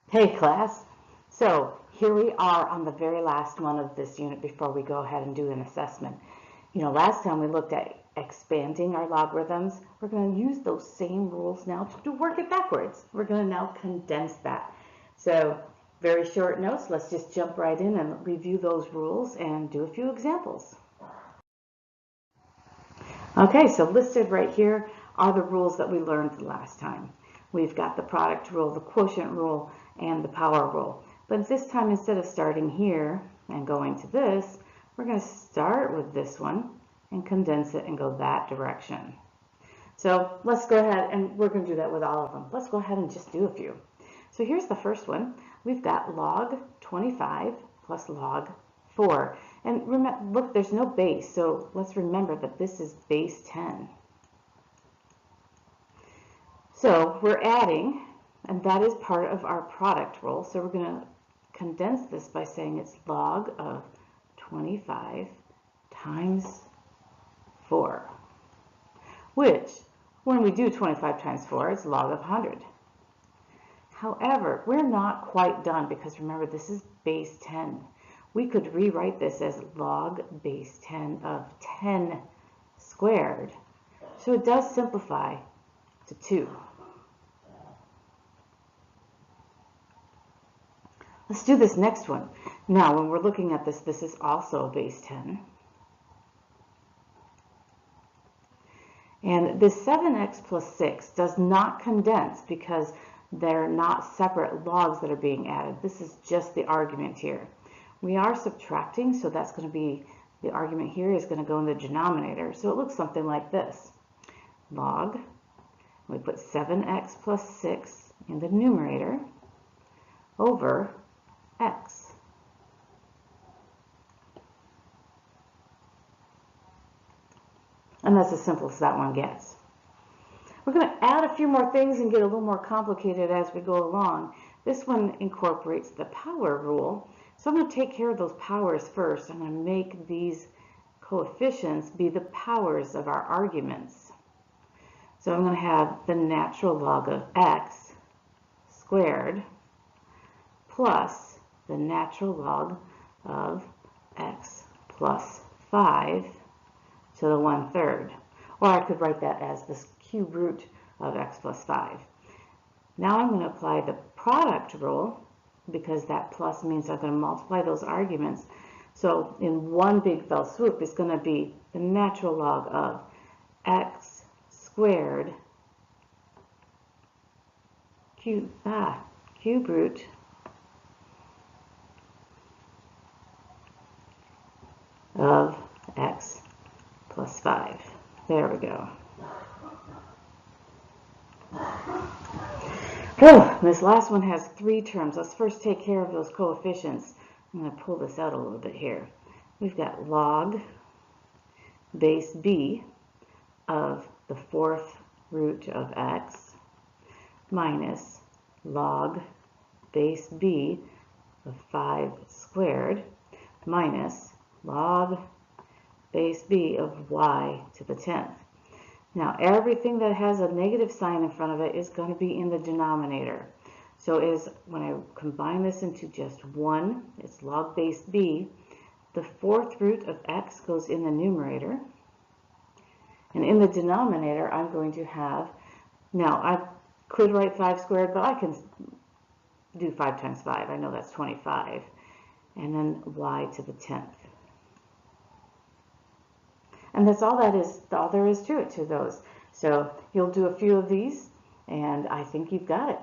Hey class, so here we are on the very last one of this unit before we go ahead and do an assessment. Last time we looked at expanding our logarithms. We're going to use those same rules now to work it backwards. We're going to now condense that. So very short notes, let's just jump right in and review those rules and do a few examples. Okay, so listed right here are the rules that we learned the last time. We've got the product rule, the quotient rule, and the power rule. But this time, instead of starting here and going to this, we're going to start with this one and condense it and go that direction. So let's go ahead, and we're going to do that with all of them. Let's go ahead and just do a few. So here's the first one. We've got log 25 plus log 4. And remember, look, there's no base, so let's remember that this is base 10. So we're adding, and that is part of our product rule. So we're going to condense this by saying it's log of 25 times 4, which, when we do 25 times 4, it's log of 100. However, we're not quite done because remember, this is base 10. We could rewrite this as log base 10 of 10 squared. So it does simplify to 2. Let's do this next one. Now, when we're looking at this, this is also base 10. And this 7x plus 6 does not condense because they're not separate logs that are being added. This is just the argument here. We are subtracting, so that's going to be, the argument here is going to go in the denominator. So it looks something like this. Log, we put 7x plus 6 in the numerator over x. And that's as simple as that one gets. We're going to add a few more things and get a little more complicated as we go along. This one incorporates the power rule. So I'm going to take care of those powers first. I'm going to make these coefficients be the powers of our arguments. So I'm going to have the natural log of x squared plus the natural log of x plus 5 to the 1/3. Or I could write that as the cube root of x plus 5. Now I'm going to apply the product rule because that plus means I'm going to multiply those arguments. So in one big fell swoop, it's going to be the natural log of x squared cube root of x plus 5. There we go. Oh, this last one has 3 terms. Let's first take care of those coefficients. I'm going to pull this out a little bit here. We've got log base b of the 4th root of x minus log base b of 5 squared minus log base b of y to the 10th. Now everything that has a negative sign in front of it is going to be in the denominator. So when I combine this into just one, it's log base b. The 4th root of x goes in the numerator. And in the denominator, I'm going to have, now I could write 5 squared, but I can do 5 times 5. I know that's 25. And then y to the 10th. And that's all there is to it, to those. So you'll do a few of these, and I think you've got it.